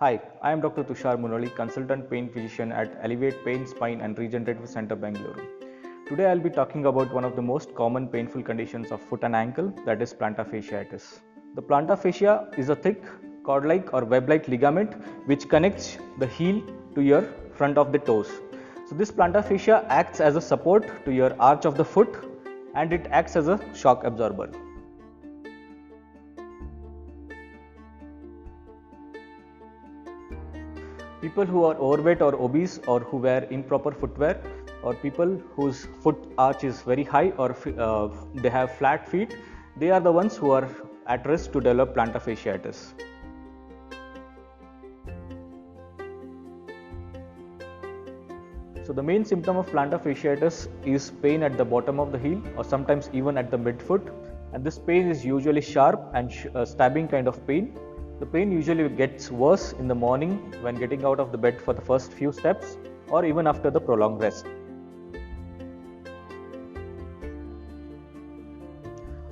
Hi, I am Dr. Tushar Munali, consultant pain physician at Elevate Pain, Spine and Regenerative Center, Bangalore. Today I'll be talking about one of the most common painful conditions of foot and ankle, that is plantar fasciitis. The plantar fascia is a thick cord-like or web-like ligament which connects the heel to your front of the toes. So this plantar fascia acts as a support to your arch of the foot and it acts as a shock absorber. People who are overweight or obese or who wear improper footwear or people whose foot arch is very high or they have flat feet, they are the ones who are at risk to develop plantar fasciitis. So the main symptom of plantar fasciitis is pain at the bottom of the heel or sometimes even at the midfoot, and this pain is usually sharp and stabbing kind of pain. The pain usually gets worse in the morning when getting out of the bed for the first few steps or even after the prolonged rest.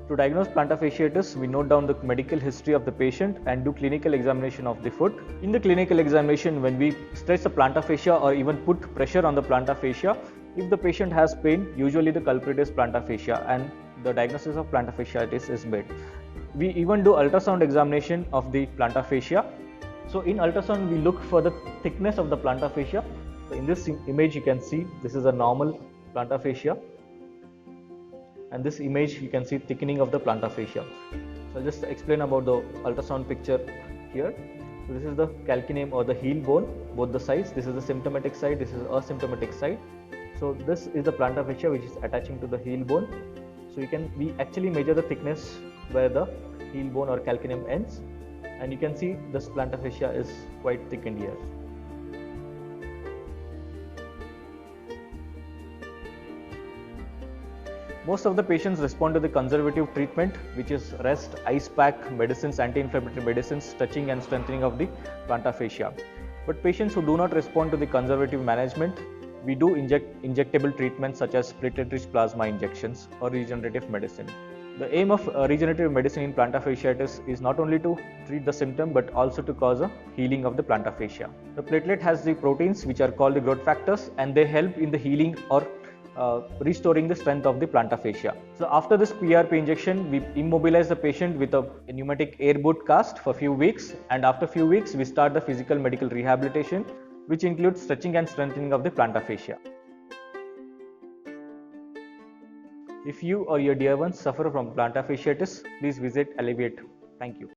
To diagnose plantar fasciitis, we note down the medical history of the patient and do clinical examination of the foot. In the clinical examination, when we stretch the plantar fascia or even put pressure on the plantar fascia, if the patient has pain, usually the culprit is plantar fascia and the diagnosis of plantar fasciitis is made. We even do ultrasound examination of the plantar fascia. So in ultrasound, we look for the thickness of the plantar fascia. So in this image, you can see this is a normal plantar fascia. And this image, you can see thickening of the plantar fascia. So I'll just explain about the ultrasound picture here. So this is the calcaneum or the heel bone, both the sides. This is the symptomatic side, this is the asymptomatic side. So this is the plantar fascia which is attaching to the heel bone. So we actually measure the thickness where the heel bone or calcaneum ends, and you can see this plantar fascia is quite thickened here. Most of the patients respond to the conservative treatment, which is rest, ice pack, medicines, anti-inflammatory medicines, stretching and strengthening of the plantar fascia. But patients who do not respond to the conservative management, we do injectable treatments such as platelet-rich plasma injections or regenerative medicine. The aim of regenerative medicine in plantar fasciitis is not only to treat the symptom but also to cause a healing of the plantar fascia. The platelet has the proteins which are called the growth factors, and they help in the healing or restoring the strength of the plantar fascia. So after this PRP injection, we immobilize the patient with a pneumatic air boot cast for a few weeks, and after a few weeks we start the physical medical rehabilitation, which includes stretching and strengthening of the plantar fascia. If you or your dear ones suffer from plantar fasciitis, please visit Elevate. Thank you.